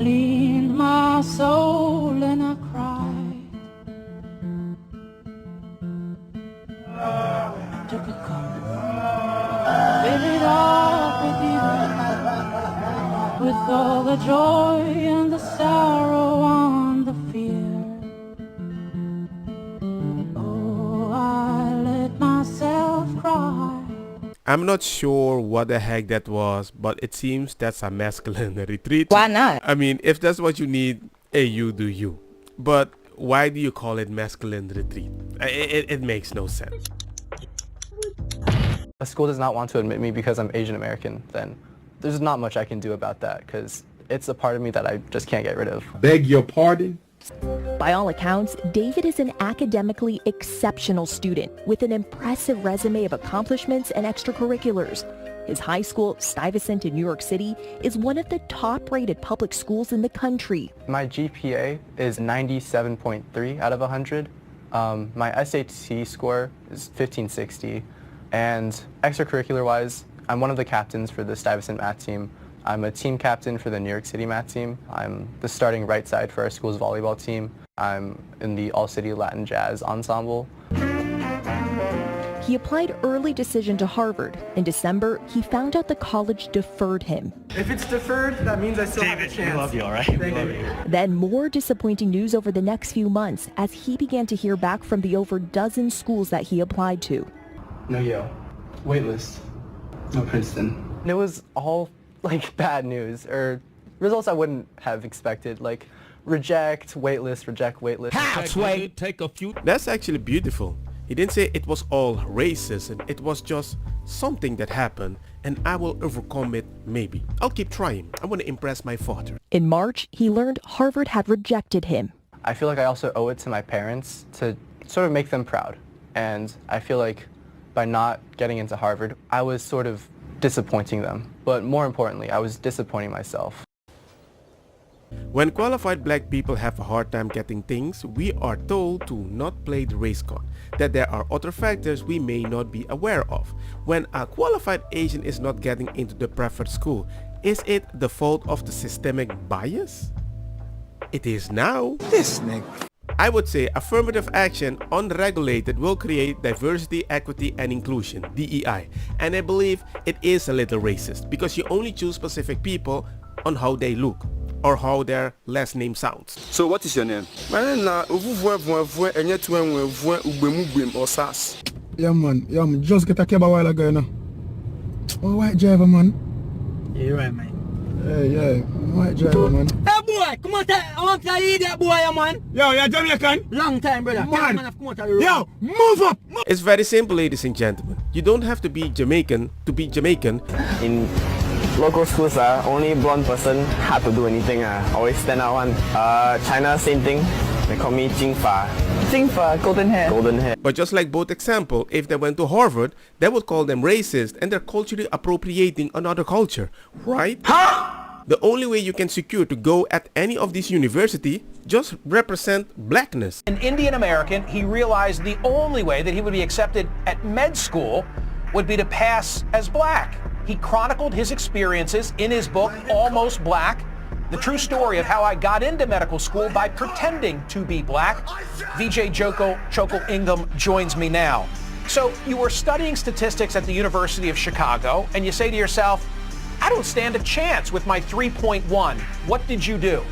cleaned my soul and I cried. Took a cup, fill it up with you, with all the joy and the sorrow and the fear. Oh, I let myself cry. I'm not sure what the heck that was, but it seems that's a masculine retreat. Why not? I mean, if that's what you need, hey, you do you. But why do you call it masculine retreat? It makes no sense. A school does not want to admit me because I'm Asian American, then there's not much I can do about that because it's a part of me that I just can't get rid of. Beg your pardon? By all accounts, David is an academically exceptional student with an impressive resume of accomplishments and extracurriculars. His high school, Stuyvesant in New York City, is one of the top-rated public schools in the country. My GPA is 97.3 out of 100. My SAT score is 1560. And extracurricular-wise, I'm one of the captains for the Stuyvesant math team. I'm a team captain for the New York City math team. I'm the starting right side for our school's volleyball team. I'm in the All-City Latin Jazz ensemble. He applied early decision to Harvard. In December, he found out the college deferred him. If it's deferred, that means I still have a chance. David, we love you, all right? We love you. Then more disappointing news over the next few months as he began to hear back from the over dozen schools that he applied to. No Yale. Waitlist. No Princeton. It was all like bad news, or results I wouldn't have expected, like reject, waitlist, reject, waitlist. Halfway. Take a few. That's actually beautiful. He didn't say it was all racism. It was just something that happened and I will overcome it maybe. I'll keep trying. I want to impress my father. In March, he learned Harvard had rejected him. I feel like I also owe it to my parents to sort of make them proud. And I feel like by not getting into Harvard, I was sort of disappointing them. But more importantly, I was disappointing myself. When qualified black people have a hard time getting things, we are told to not play the race card, that there are other factors we may not be aware of. When a qualified Asian is not getting into the preferred school, is it the fault of the systemic bias? It is now. This nigga. I would say affirmative action unregulated will create diversity, equity and inclusion, DEI. And I believe it is a little racist because you only choose specific people on how they look or how their last name sounds. So what is your name? My name is Osas. Yeah man, just get a cab a while ago, you know. Oh, white driver, man. Yeah, you're right, man. Yeah, white driver, man. Hey boy, come on, I want to eat that boy, man. Yo, you're Jamaican? Long time, brother. Man. Yo, move up! It's very simple, ladies and gentlemen. You don't have to be Jamaican to be Jamaican. In local schools, only blonde person had to do anything. Always stand out one. China, same thing. They call me Jingfa. Jingfa, golden hair. Golden hair. But just like both example, if they went to Harvard, they would call them racist and they're culturally appropriating another culture, right? Huh? The only way you can secure to go at any of these university, just represent blackness. An Indian American, he realized the only way that he would be accepted at med school would be to pass as black. He chronicled his experiences in his book, Almost Black, the true story of how I got into medical school by pretending to be black. VJ Chokol Ingham joins me now. So you were studying statistics at the University of Chicago, and you say to yourself, I don't stand a chance with my 3.1. What did you do?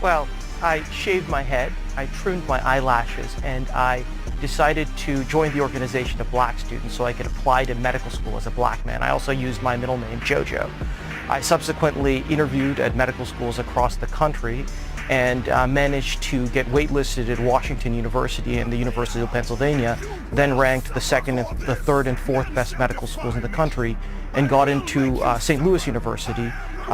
Well, I shaved my head, I trimmed my eyelashes, and I decided to join the organization of black students so I could apply to medical school as a black man. I also used my middle name, Jojo. I subsequently interviewed at medical schools across the country and managed to get waitlisted at Washington University and the University of Pennsylvania, then ranked the second, and the third and fourth best medical schools in the country, and got into St. Louis University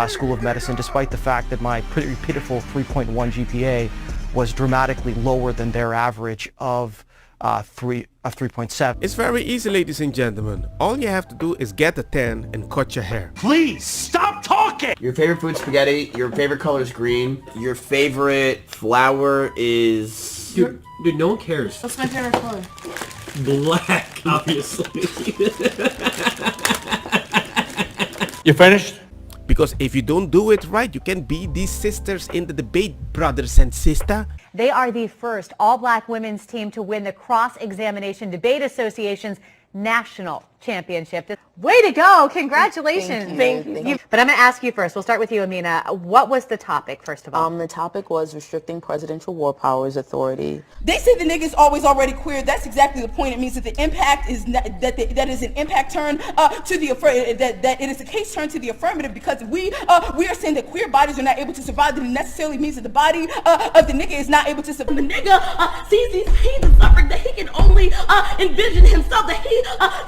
School of Medicine, despite the fact that my pretty pitiful 3.1 GPA was dramatically lower than their average of 3.7. It's very easy, ladies and gentlemen. All you have to do is get a 10 and cut your hair. Please stop talking. Your favorite food, spaghetti. Your favorite color is green. Your favorite flower is... Dude, no one cares. What's my favorite color? Black, obviously. You finished? Because if you don't do it right, you can beat these sisters in the debate, brothers and sisters. They are the first all-black women's team to win the Cross-Examination Debate Association's national championship. Way to go. Congratulations. Thank you. But I'm going to ask you first. We'll start with you, Amina. What was the topic, first of all? The topic was restricting presidential war powers authority. They say the nigga's always already queer. That's exactly the point. It means that the impact is not, that is an impact turn to the that it is a case turn to the affirmative, because we are saying that queer bodies are not able to survive. That it necessarily means that the body of the nigga is not able to survive. The nigga sees these pains and suffering that he can only envision himself, that he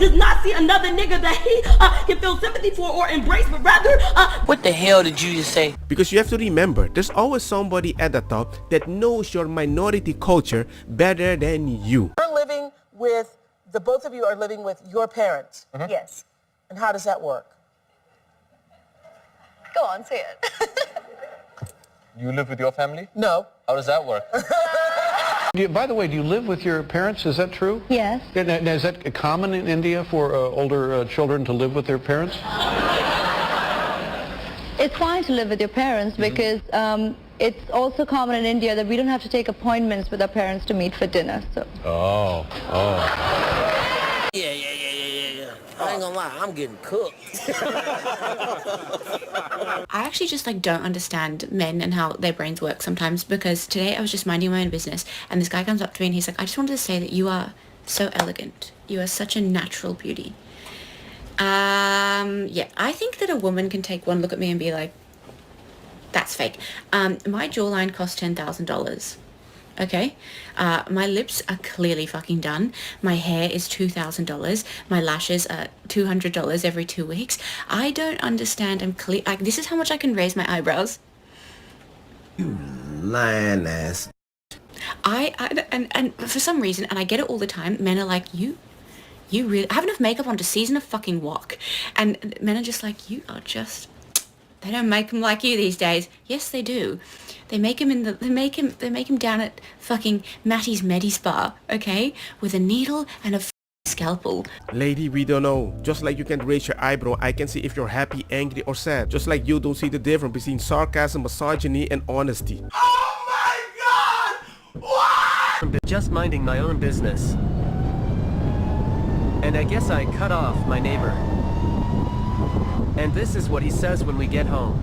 does not see another nigga that he can feel sympathy for or embrace, but rather What the hell did you just say? Because you have to remember, there's always somebody at the top that knows your minority culture better than you. You're living with, the both of you are living with your parents. Yes. And how does that work? Go on, say it. You live with your family? No. How does that work? By the way, do you live with your parents? Is that true? Yes. Now, is that common in India for older children to live with their parents? It's fine to live with your parents because it's also common in India that we don't have to take appointments with our parents to meet for dinner. So. Oh. Yeah. I ain't gonna lie, I'm getting cooked. I actually just don't understand men and how their brains work sometimes, because today I was just minding my own business and this guy comes up to me and he's like, I just wanted to say that you are so elegant. You are such a natural beauty. Yeah, I think that a woman can take one look at me and be like, that's fake. My jawline cost $10,000. Okay, my lips are clearly fucking done. My hair is $2,000. My lashes are $200 every 2 weeks. I don't understand. This is how much I can raise my eyebrows. You lying ass. And for some reason, and I get it all the time, men are like, you really have enough makeup on to season a fucking wok, and men are just like, you are just. They don't make them like you these days. Yes, they do. They make him down at fucking Matty's Medi Spa, okay, with a needle and a scalpel. Lady, we don't know. Just like you can raise your eyebrow, I can see if you're happy, angry, or sad. Just like you don't see the difference between sarcasm, misogyny, and honesty. Oh my God! What? Just minding my own business. And I guess I cut off my neighbor. And this is what he says when we get home.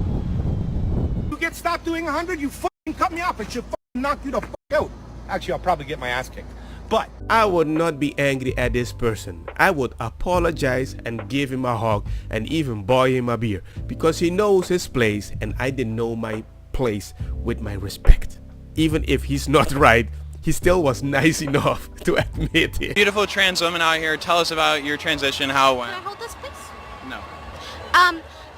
You get stopped doing 100, you fucking cut me off. I should fucking knock you the fuck out. Actually, I'll probably get my ass kicked. But I would not be angry at this person. I would apologize and give him a hug and even buy him a beer, because he knows his place and I didn't know my place with my respect. Even if he's not right, he still was nice enough to admit it. Beautiful trans women out here, tell us about your transition, how it went. Can I hold this, please? No.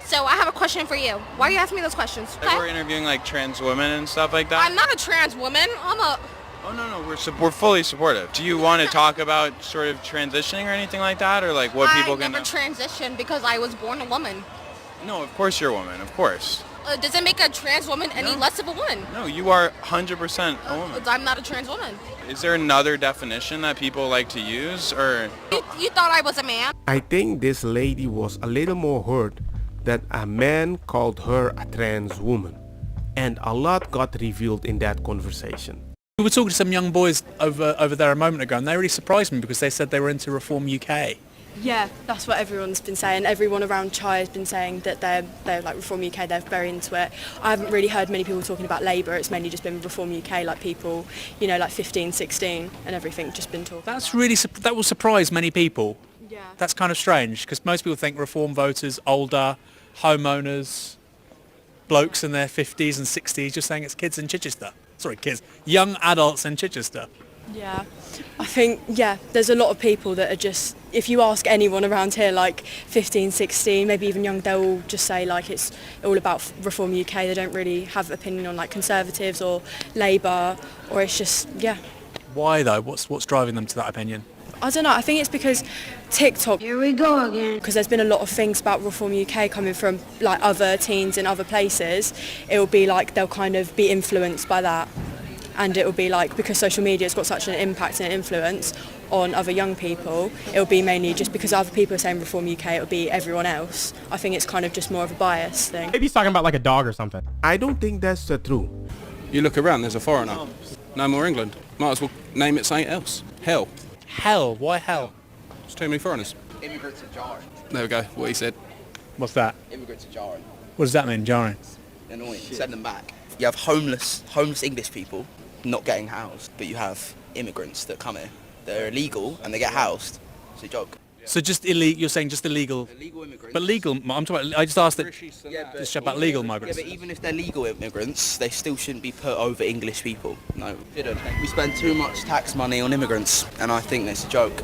So I have a question for you. Why are you asking me those questions? Like we're interviewing trans women and stuff like that. I'm not a trans woman. I'm a... Oh no, we're fully supportive. Do you want to talk about sort of transitioning or anything like that, or what people can? I never transitioned because I was born a woman. No, of course you're a woman, of course. Does it make a trans woman any less of a woman? No, you are 100% a woman. I'm not a trans woman. Is there another definition that people like to use, or? You thought I was a man? I think this lady was a little more hurt that a man called her a trans woman, and a lot got revealed in that conversation. We were talking to some young boys over there a moment ago, and they really surprised me because they said they were into Reform UK. Yeah, that's what everyone's been saying. Everyone around Chai has been saying that they're like Reform UK, they're very into it. I haven't really heard many people talking about Labour. It's mainly just been Reform UK, like people, 15, 16 and everything, just been talking. That will surprise many people. Yeah. That's kind of strange, because most people think Reform voters, older, homeowners, blokes in their 50s and 60s, just saying it's kids in Chichester. Sorry, kids. Young adults in Chichester. Yeah, I think, there's a lot of people that are just, if you ask anyone around here, 15, 16, maybe even young, they'll all just say, it's all about Reform UK. They don't really have opinion on, Conservatives or Labour, or it's just, Why, though? What's driving them to that opinion? I don't know, I think it's because TikTok... Here we go again. Because there's been a lot of things about Reform UK coming from, other teens in other places. It will be they'll kind of be influenced by that. and it will be like, because social media has got such an impact and influence on other young people, it will be mainly just because other people are saying Reform UK, it will be everyone else. I think it's kind of just more of a bias thing. Maybe he's talking about like a dog or something. I don't think that's true. You look around, there's a foreigner. No more England. Might as well name it something else. Hell. Hell? Why hell? There's too many foreigners. Immigrants are jarring. There we go, what he said. What's that? Immigrants are jarring. What does that mean, jarring? Annoying. Send them back. You have homeless English people not getting housed, but you have immigrants that come here. They're illegal and they get housed. It's a joke. So just illegal, you're saying just illegal? Illegal immigrants. But legal, I'm talking about, I just asked that, just about legal migrants. Yeah, but even if they're legal immigrants, they still shouldn't be put over English people. No, shouldn't. We spend too much tax money on immigrants, and I think that's a joke.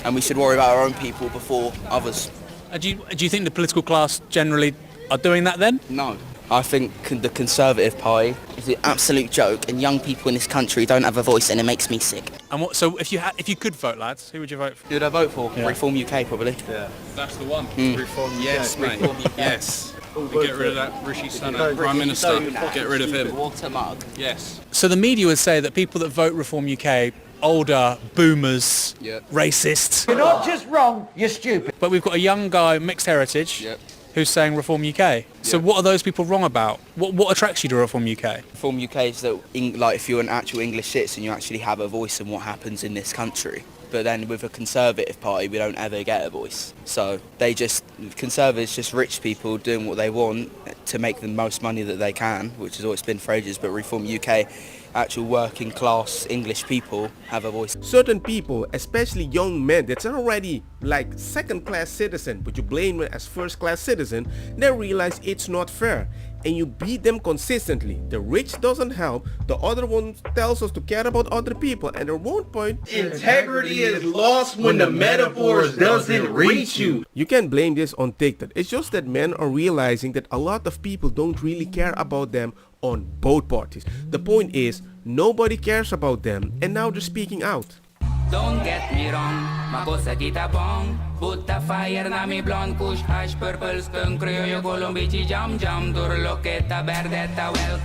And we should worry about our own people before others. Do you think the political class generally are doing that then? No. I think the Conservative Party is an absolute joke, and young people in this country don't have a voice, and it makes me sick. And what? So if you could vote, lads, who would you vote for? Who would I vote for? Yeah. Reform UK, probably. Yeah. That's the one. Reform UK. Yes, mate. Reform UK. Yes. And get rid of that Rishi Sunak Prime Minister. Get rid of him. Water mug. Yes. So the media would say that people that vote Reform UK, older, boomers, racists. You're not just wrong, you're stupid. But we've got a young guy, mixed heritage, who's saying Reform UK. So what are those people wrong about? What attracts you to Reform UK? Reform UK is that, like, if you're an actual English citizen, you actually have a voice in what happens in this country. But then with a Conservative Party, we don't ever get a voice. So Conservatives just rich people doing what they want to make the most money that they can, which has always been for ages. But Reform UK, actual working class English people have a voice. Certain people, especially young men that's already like second-class citizen, but you blame them as first-class citizen, they realize it's not fair. And you beat them consistently. The rich doesn't help, the other one tells us to care about other people, and at one point, integrity is lost when the metaphors doesn't reach you. You can blame this on TikTok. It's just that men are realizing that a lot of people don't really care about them on both parties. The point is, nobody cares about them, and now they're speaking out. Don't get me wrong, makosa kita bong. Put the fire na mi blonde, kush hash, purple skunk, criollo, colombici, jam jam, turloqueta, verdeta, well.